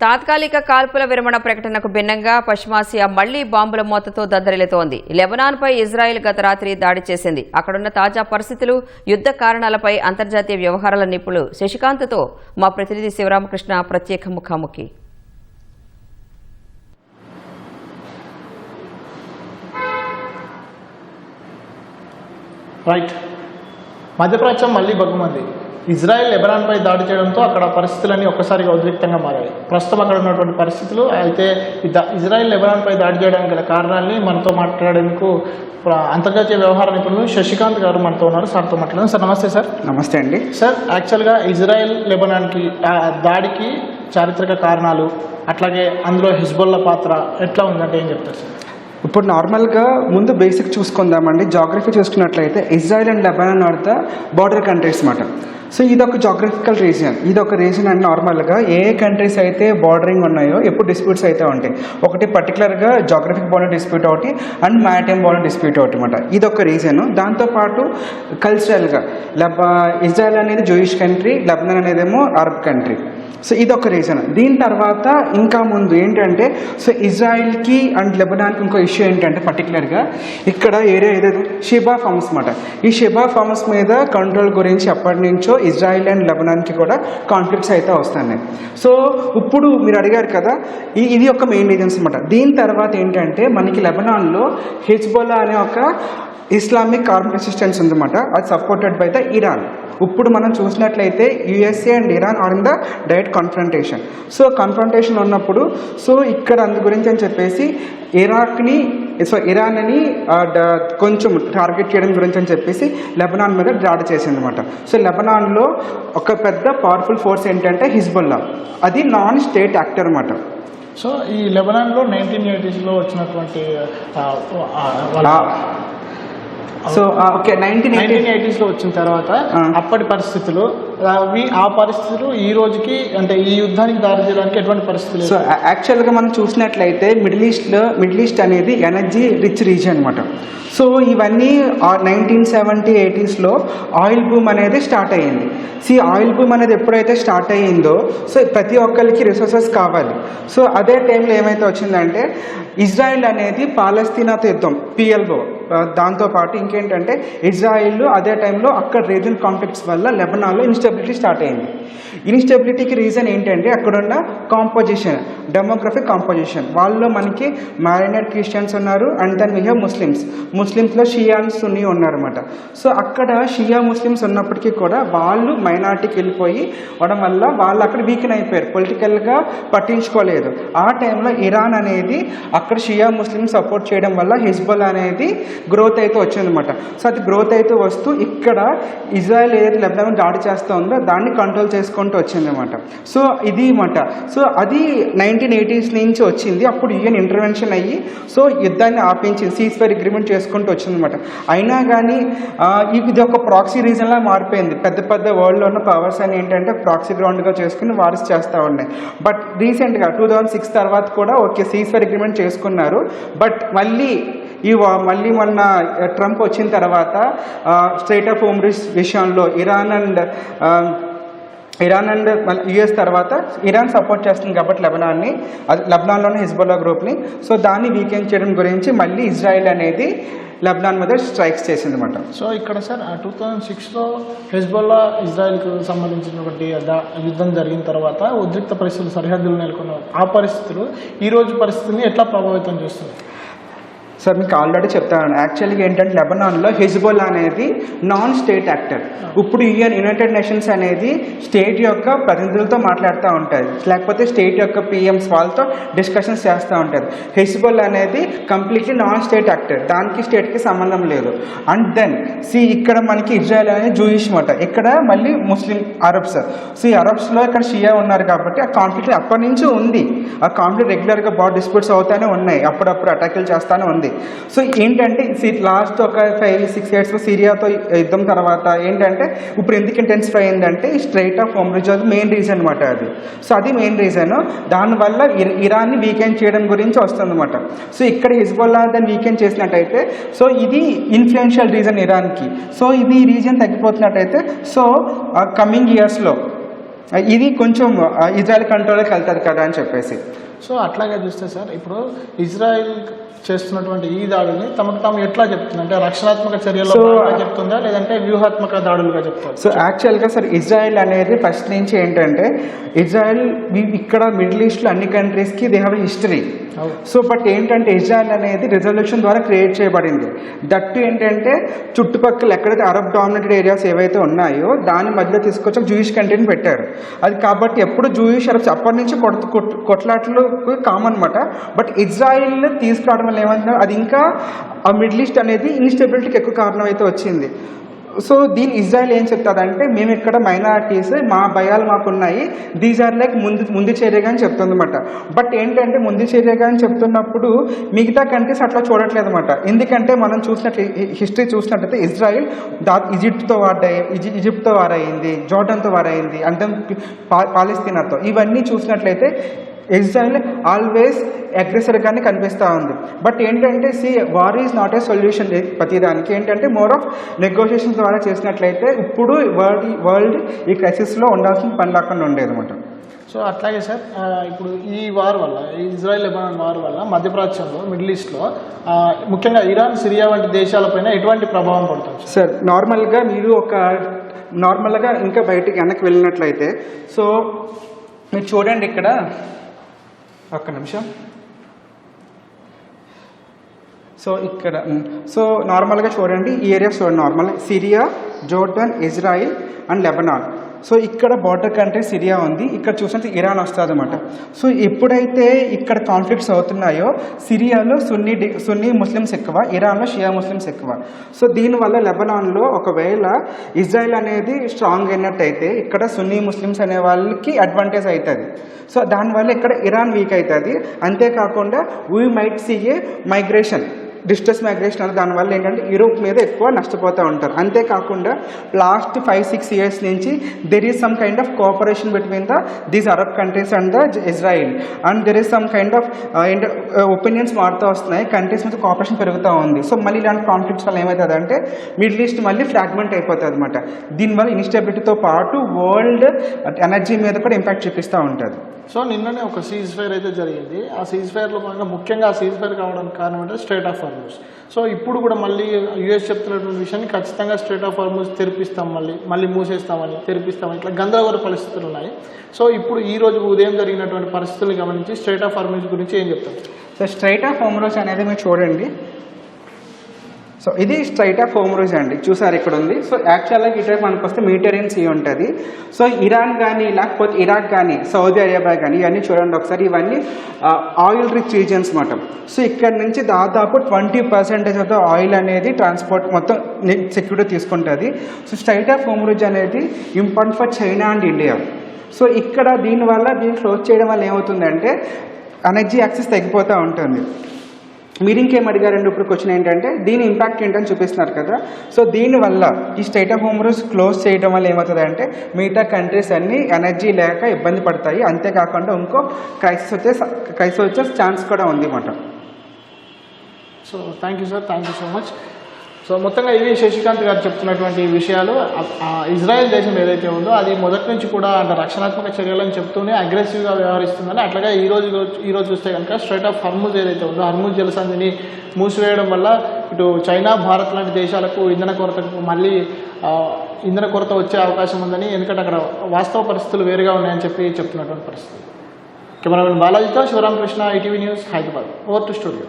తాత్కాలిక కాల్పుల విరమణ ప్రకటనకు భిన్నంగా పశ్చిమాసియా మళ్లీ బాంబుల మోతతో దద్దరిల్లుతోంది. లెబనాన్పై ఇజ్రాయెల్ గత రాత్రి దాడి చేసింది. అక్కడున్న తాజా పరిస్థితులు, యుద్ధ కారణాలపై అంతర్జాతీయ వ్యవహారాల నిపుణులు శశికాంత్తో మా ప్రతినిధి శివరామకృష్ణ ప్రత్యేక ముఖాముఖి. రైట్, మధ్యప్రాచ్యం మళ్లీ బగ్గుమంది. ఇజ్రాయెల్ లెబనాన్పై దాడి చేయడంతో అక్కడ పరిస్థితులన్నీ ఒక్కసారిగా ఉద్రిక్తంగా మారాయి. ప్రస్తుతం అక్కడ ఉన్నటువంటి పరిస్థితులు అయితే ఇజ్రాయెల్ లెబనాన్పై దాడి చేయడానికి గల కారణాలని మనతో మాట్లాడేందుకు అంతర్జాతీయ వ్యవహార నిపుణులు శశికాంత్ గారు మనతో ఉన్నారు. సార్తో మాట్లాడారు. సార్ నమస్తే. సార్ నమస్తే అండి. సార్, యాక్చువల్గా ఇజ్రాయెల్ లెబనాన్కి దాడికి చారిత్రక కారణాలు, అట్లాగే అందులో హిజ్బుల్లా పాత్ర ఎట్లా ఉందంటే ఏం చెప్తారు సార్? ఇప్పుడు నార్మల్గా ముందు బేసిక్ చూసుకుందామండి. జాగ్రఫీ చూసుకున్నట్లయితే Israel and Lebanon are the border countries అన్నమాట. సో ఇది ఒక జాగ్రఫికల్ రీజియన్. ఇది ఒక రీజన్ అండ్ నార్మల్గా ఏ కంట్రీస్ అయితే బార్డరింగ్ ఉన్నాయో ఎప్పుడు డిస్ప్యూట్స్ అయితే ఉంటాయి. ఒకటి పర్టికులర్గా జాగ్రఫిక్ బార్డర్ డిస్ప్యూట్ ఒకటి అండ్ మ్యారిటైమ్ బార్డర్ డిస్ప్యూట్ ఒకటి అనమాట. ఇది ఒక రీజన్. దాంతోపాటు కల్చరల్గా ఇజ్రాయెల్ అనేది జూయిష్ కంట్రీ, లెబనాన్ అనేదేమో అరబ్ కంట్రీ. సో ఇది ఒక రీజన్. దీని తర్వాత ఇంకా ముందు ఏంటంటే సో ఇజ్రాయిల్కి అండ్ లెబనాన్కి ఇంకో ఇష్యూ ఏంటంటే పర్టికులర్గా ఇక్కడ ఏరియా ఏదైతే షిబా ఫార్మ్స్ అన్నమాట. ఈ షిబా ఫార్మ్స్ మీద కంట్రోల్ గురించి ఎప్పటి నుంచో ఇజ్రాయిల్ అండ్ లెబనాన్కి కూడా కాన్ఫ్లిక్ట్స్ అయితే వస్తున్నాయి. సో ఇప్పుడు మీరు అడిగారు కదా, ఇది ఒక మెయిన్ రీజన్స్ అన్నమాట. దీని తర్వాత ఏంటంటే మనకి లెబనాన్లో హిజ్బుల్లా అనే ఒక ఇస్లామిక్ ఆర్మ్ రెసిస్టెన్స్ ఉందన్నమాట. అది సపోర్టెడ్ బై ద ఇరాన్. ఇప్పుడు మనం చూసినట్లయితే USA and Iran are in the direct confrontation. So confrontation ఉన్నప్పుడు సో ఇక్కడ అందు గురించి అని చెప్పేసి ఇరాన్ని కొంచెం టార్గెట్ చేయడం గురించి అని చెప్పేసి లెబనాన్ మీద దాడి చేసింది అనమాట. సో లెబనాన్లో ఒక పెద్ద పవర్ఫుల్ ఫోర్స్ ఏంటంటే హిజ్బుల్లా. అది నాన్ స్టేట్ యాక్టర్ అనమాట. సో ఈ లెబనాన్లో 1980s వచ్చినటువంటి సో ఓకే 1980s వచ్చిన తర్వాత అప్పటి పరిస్థితులు ఆ పరిస్థితులు ఈ రోజుకి అంటే ఈ యుద్ధానికి దారి తీయడానికి ఎటువంటి పరిస్థితులు? సో యాక్చువల్గా మనం చూసినట్లయితే మిడిల్ ఈస్ట్ అనేది ఎనర్జీ రిచ్ రీజియన్ అనమాట. సో ఇవన్నీ 1970s 80sలో ఆయిల్ బూమ్ అనేది స్టార్ట్ అయ్యింది. ఆయిల్ బూమ్ అనేది ఎప్పుడైతే స్టార్ట్ అయ్యిందో సో ప్రతి ఒక్కరికి రిసోర్సెస్ కావాలి. సో అదే టైంలో ఏమైతే వచ్చిందంటే ఇజ్రాయిల్ అనేది పాలస్తీనాతో యుద్ధం PLO, దాంతోపాటు ఇంకేంటంటే ఇజ్రాయిల్ అదే టైంలో అక్కడ రీజనల్ కాన్ఫ్లిక్ట్స్ వల్ల లెబనాన్లో ఇన్స్టెబిలిటీ స్టార్ట్ అయింది. ఇన్స్టెబిలిటీకి రీజన్ ఏంటంటే అక్కడున్న కాంపోజిషన్, డెమోగ్రఫిక్ కాంపోజిషన్. వాళ్ళలో మనకి మారినర్ క్రిస్టియన్స్ ఉన్నారు అండ్ దెన్ వీ హ్యావ్ ముస్లిమ్స్లో షియా అండ్ సున్నీ ఉన్నారన్నమాట. సో అక్కడ షియా ముస్లిమ్స్ ఉన్నప్పటికీ కూడా వాళ్ళు మైనారిటీకి వెళ్ళిపోయి అవడం వల్ల వాళ్ళు అక్కడ వీకెన్ అయిపోయారు, పొలిటికల్గా పట్టించుకోలేదు. ఆ టైంలో ఇరాన్ అనేది అక్కడ షియా ముస్లిం సపోర్ట్ చేయడం వల్ల హిజ్బుల్లా అనేది గ్రోత్ అయితే వచ్చిందన్నమాట. సో అది గ్రోత్ అయితే వస్తూ ఇక్కడ ఇజ్రాయెల్ ఏదైతే లెబనాన్ దాడి చేస్తూ ఉందో దాన్ని కంట్రోల్ చేసుకుంటూ వచ్చిందన్నమాట. సో ఇది అన్నమాట. సో అది 1980s నుంచి వచ్చింది. అప్పుడు యుఎన్ ఇంటర్వెన్షన్ అయ్యి సో యుద్ధాన్ని ఆపించింది, సీజ్ఫైర్ అగ్రిమెంట్ చేసుకుంటూ వచ్చిందన్నమాట. అయినా కానీ ఇది ఒక ప్రాక్సీ రీజన్లా మారిపోయింది. పెద్ద పెద్ద వరల్డ్లో ఉన్న పవర్స్ అని ఏంటంటే ప్రాక్సీ గ్రౌండ్గా చేసుకుని వార్స్ చేస్తూ ఉన్నాయి. బట్ రీసెంట్గా 2006 తర్వాత కూడా ఓకే సీజ్ఫైర్ అగ్రిమెంట్ చేసుకున్నారు. బట్ మళ్ళీ మొన్న ట్రంప్ వచ్చిన తర్వాత స్ట్రైట్ ఆఫ్ హోమ్రీస్ విషయంలో ఇరాన్ అండ్ యుఎస్ తర్వాత ఇరాన్ సపోర్ట్ చేస్తుంది కాబట్టి లెబనాన్లోని హిజ్బుల్లా గ్రూప్ని. సో దాన్ని వీకెన్ చేయడం గురించి మళ్ళీ ఇజ్రాయిల్ అనేది లెబనాన్ మీద స్ట్రైక్స్ చేసింది అనమాట. సో ఇక్కడ సార్ 2006లో హిజ్బుల్లా ఇజ్రాయిల్కు సంబంధించినటువంటి యుద్ధం జరిగిన తర్వాత ఉద్రిక్త పరిస్థితులు సరిహద్దులు నెలకొన్న ఆ పరిస్థితులు ఈ రోజు పరిస్థితుల్ని ఎట్లా ప్రభావితం చేస్తుంది? సార్ మీకు ఆల్రెడీ చెప్తాను. యాక్చువల్గా ఏంటంటే లెబనాన్లో హిజ్బుల్లా అనేది నాన్ స్టేట్ యాక్టర్. ఇప్పుడు యునైటెడ్ నేషన్స్ అనేది స్టేట్ యొక్క ప్రతినిధులతో మాట్లాడుతూ ఉంటుంది, లేకపోతే స్టేట్ యొక్క PMs వాళ్ళతో డిస్కషన్స్ చేస్తూ ఉంటుంది. హిజ్బుల్లా అనేది కంప్లీట్లీ నాన్ స్టేట్ యాక్టర్, దానికి స్టేట్కి సంబంధం లేదు. అండ్ దెన్ ఇక్కడ మనకి ఇజ్రాయెల్ అనేది జూయిష్ మాట, ఇక్కడ మళ్ళీ ముస్లిం అరబ్స్. ఈ అరబ్స్లో ఇక్కడ షియా ఉన్నారు కాబట్టి ఆ కాన్ఫ్లిక్ట్ అప్పటి నుంచి ఉంది. ఆ కాన్ఫ్లిక్ట్ రెగ్యులర్గా బాగా డిస్ప్యూట్స్ అవుతూనే ఉన్నాయి, అప్పుడప్పుడు అటాకులు చేస్తూనే ఉంది. సో ఏంటంటే లాస్ట్ ఒక 5-6 years సిరియాతో యుద్ధం తర్వాత ఏంటంటే ఇప్పుడు ఎందుకు ఇంటెన్సిఫై అయిందంటే స్ట్రైట్ ఆఫ్ హోమ్రీజ్ అది మెయిన్ రీజన్ అనమాట. అది సో అది మెయిన్ రీజన్. దానివల్ల ఇరాన్ని వీకెండ్ చేయడం గురించి వస్తుందన్నమాట. సో ఇక్కడ హిజ్బుల్లా దాన్ని వీకెండ్ చేసినట్టయితే సో ఇది ఇన్ఫ్లుయెన్షియల్ రీజన్ ఇరాన్కి. సో ఇది రీజన్ తగ్గిపోతున్నట్టయితే సో కమింగ్ ఇయర్స్లో ఇది కొంచెం ఇజ్రాయెల్ కంట్రోల్కి వెళ్తుంది కదా అని చెప్పేసి. సో అట్లాగే చూస్తే సార్ ఇప్పుడు ఇజ్రాయెల్ చేస్తున్నటువంటి ఈ దాడుల్ని తమకు తాము ఎట్లా చెప్తుంది, అంటే రక్షణాత్మక చర్యల్లో చెప్తుందా లేదంటే వ్యూహాత్మక దాడులుగా చెప్తారు? సో యాక్చువల్గా సార్ ఇజ్రాయెల్ అనేది ఫస్ట్ నుంచి ఏంటంటే ఇజ్రాయెల్ ఇక్కడ మిడిల్ ఈస్ట్లో అన్ని కంట్రీస్కి they have history. So but ఏంటంటే ఇజ్రాయెల్ అనేది రిజల్యూషన్ ద్వారా క్రియేట్ చేయబడింది. దట్టు ఏంటంటే చుట్టుపక్కల ఎక్కడైతే అరబ్ డామినేటెడ్ ఏరియాస్ ఏవైతే ఉన్నాయో దాని మధ్యలో తీసుకొచ్చి జూయిష్ కంట్రీని పెట్టారు. అది కాబట్టి ఎప్పుడు జూయిష్ అరబ్స్ అప్పటి నుంచి కొట్లాట్లు కామన్ అనమాట. బట్ ఇజ్రాయిల్ తీసుకురావడం వల్ల ఏమంటున్నారు, అది ఇంకా ఆ మిడిల్ ఈస్ట్ అనేది ఇన్స్టెబిలిటీకి ఎక్కువ కారణం అయితే వచ్చింది. సో దీని ఇజ్రాయెల్ ఏం చెప్తుందంటే మేము ఇక్కడ మైనారిటీస్ మా భయాలు మాకున్నాయి, దీస్ ఆర్ లైక్ ముందు చర్యగా అని చెప్తుంది అనమాట. బట్ ఏంటంటే ముందు చర్యగా అని చెప్తున్నప్పుడు మిగతా కంట్రీస్ అట్లా చూడట్లేదు అనమాట. ఎందుకంటే మనం హిస్టరీ చూసినట్లయితే ఇజ్రాయెల్ ఈజిప్ట్తో వారైంది, జోర్డన్తో వారైంది, అంటే పాలస్తీనాతో. ఇవన్నీ చూసినట్లయితే ఇజ్రాయెల్ ఆల్వేస్ అగ్రెసర్గానే కనిపిస్తూ ఉంది. బట్ ఏంటంటే war is not a solution. ప్రతిదానికి ఏంటంటే మోర్ ఆఫ్ నెగోషియేషన్ ద్వారా చేసినట్లయితే ఇప్పుడు వరల్డ్ ఈ క్రైసిస్లో ఉండాల్సిన పని లేకుండా ఉండేది అనమాట. సో అట్లాగే సార్ ఇప్పుడు ఈ వార్ వల్ల, ఈ ఇజ్రాయెల్ లెబనాన్ వార్ వల్ల మధ్యప్రాచ్యంలో మిడిల్ ఈస్ట్లో ముఖ్యంగా ఇరాన్, సిరియా వంటి దేశాలపైన ఎటువంటి ప్రభావం పడుతుంది సార్? నార్మల్గా ఇంకా బయటికి వెనక్కి వెళ్ళినట్లయితే సో మీరు చూడండి ఇక్కడ ఒక్క నిమిషం. సో ఇక్కడ నార్మల్గా చూడండి ఈ ఏరియాస్ చూడండి, normal Syria, Jordan, Israel and Lebanon. So ఇక్కడ బార్డర్ కంట్రీ సిరియా ఉంది, ఇక్కడ చూసినట్టు ఇరాన్ వస్తుంది అనమాట. సో ఎప్పుడైతే ఇక్కడ కాన్ఫ్లిక్ట్స్ అవుతున్నాయో సిరియాలో సున్నీ ముస్లిమ్స్ ఎక్కువ, ఇరాన్లో షియా ముస్లిమ్స్ ఎక్కువ. సో దీనివల్ల లెబనాన్లో ఒకవేళ ఇజ్రాయెల్ అనేది స్ట్రాంగ్ అయినట్టయితే ఇక్కడ సున్నీ ముస్లిమ్స్ అనే వాళ్ళకి అడ్వాంటేజ్ అవుతుంది. సో దానివల్ల ఇక్కడ ఇరాన్ వీక్ అవుతుంది. అంతేకాకుండా we might see a distress migration అనేది దానివల్ల ఏంటంటే యూరోప్ మీద ఎక్కువ నష్టపోతూ ఉంటారు. అంతేకాకుండా లాస్ట్ 5-6 years నుంచి there is some kind of cooperation between these Arab countries and Israel, and there is some kind of opinions మారుతూ వస్తున్నాయి, కంట్రీస్ మీద కోఆపరేషన్ పెరుగుతూ ఉంది. సో మళ్ళీ ఇలాంటి కాన్ఫ్లిక్ట్స్ వల్ల ఏమవుతుంది అంటే మిడిల్ ఈస్ట్ మళ్ళీ ఫ్రాగ్మెంట్ అయిపోతుంది అనమాట. దీనివల్ల ఇన్స్టెబిలిటీతో పాటు వరల్డ్ ఎనర్జీ మీద కూడా ఇంపాక్ట్ చూపిస్తూ ఉంటుంది. సో నిన్ననే ఒక సీజ్ ఫైర్ అయితే జరిగింది. ఆ సీజ్ ఫైర్లో భాగంగా ముఖ్యంగా ఆ సీజ్ ఫైర్ కావడానికి కారణం అంటే స్ట్రైట్ ఆఫ్ హార్మూజ్. సో ఇప్పుడు కూడా మళ్ళీ యుఎస్ చెప్తున్నటువంటి విషయాన్ని ఖచ్చితంగా స్ట్రైట్ ఆఫ్ హార్మూజ్ తెరిపిస్తాం, మళ్ళీ మూసేస్తామని తెరిపిస్తామని ఇట్లా గందరగోళ పరిస్థితులు ఉన్నాయి. సో ఇప్పుడు ఈ రోజు ఉదయం జరిగినటువంటి పరిస్థితులను గమనించి స్ట్రైట్ ఆఫ్ హార్మూజ్ గురించి ఏం చెప్తారు? సో స్ట్రైట్ ఆఫ్ హార్మూజ్ అనేది మీరు చూడండి. సో ఇది స్ట్రైట్ ఆఫ్ హార్మూజ్ అండి, చూసారు ఇక్కడ ఉంది. సో యాక్చువల్గా ఇటువైపు మనకు వస్తే మెడిటరేనియన్ సీ ఉంటుంది. సో ఇరాన్ కానీ లేకపోతే ఇరాక్ కానీ సౌదీ అరేబియా కానీ ఇవన్నీ చూడండి ఒకసారి, ఇవన్నీ ఆయిల్ రిచ్ రీజియన్స్ మాట. సో ఇక్కడ నుంచి దాదాపు 20% ఆఫ్ ద ఆయిల్ అనేది ట్రాన్స్పోర్ట్ మొత్తం సెక్యూరిటీ తీసుకుంటుంది. సో స్ట్రైట్ ఆఫ్ హార్మూజ్ అనేది important for China and India. So ఇక్కడ దీన్ని క్లోజ్ చేయడం వల్ల ఏమవుతుందంటే ఎనర్జీ యాక్సెస్ తగ్గిపోతూ ఉంటుంది. మీరు ఇంకేం అడిగారండి ఇప్పుడు క్వశ్చన్ ఏంటంటే దీని ఇంపాక్ట్ ఏంటని చూపిస్తున్నారు కదా. సో దీనివల్ల ఈ స్ట్రైట్ ఆఫ్ హార్మూజ్ క్లోజ్ చేయడం వల్ల ఏమవుతుంది అంటే మిగతా కంట్రీస్ అన్నీ ఎనర్జీ లేక ఇబ్బంది పడతాయి. అంతేకాకుండా ఇంకో క్రైసిస్ వచ్చే ఛాన్స్ కూడా ఉంది అన్నమాట. So thank you sir, thank you so much. So మొత్తంగా ఇవి శశికాంత్ గారు చెప్తున్నటువంటి విషయాలు. ఇజ్రాయెల్ దేశం ఏదైతే ఉందో అది మొదటి నుంచి కూడా అంటే రక్షణాత్మక చర్యలను చెప్తూనే అగ్రెసివ్గా వ్యవహరిస్తుందని, అట్లాగే ఈ రోజు చూస్తే కనుక స్ట్రైట్ ఆఫ్ హార్మూజ్ ఏదైతే ఉందో హార్మూజ్ జలసంధిని మూసివేయడం వల్ల ఇటు చైనా, భారత్ లాంటి దేశాలకు ఇంధన కొరత వచ్చే అవకాశం ఉందని, ఎందుకంటే అక్కడ వాస్తవ పరిస్థితులు వేరుగా ఉన్నాయని చెప్తున్నటువంటి పరిస్థితి. కెమెరామెన్ బాలాజీతో Sivaramakrishna, ETV news, Hyderabad. Over to studio.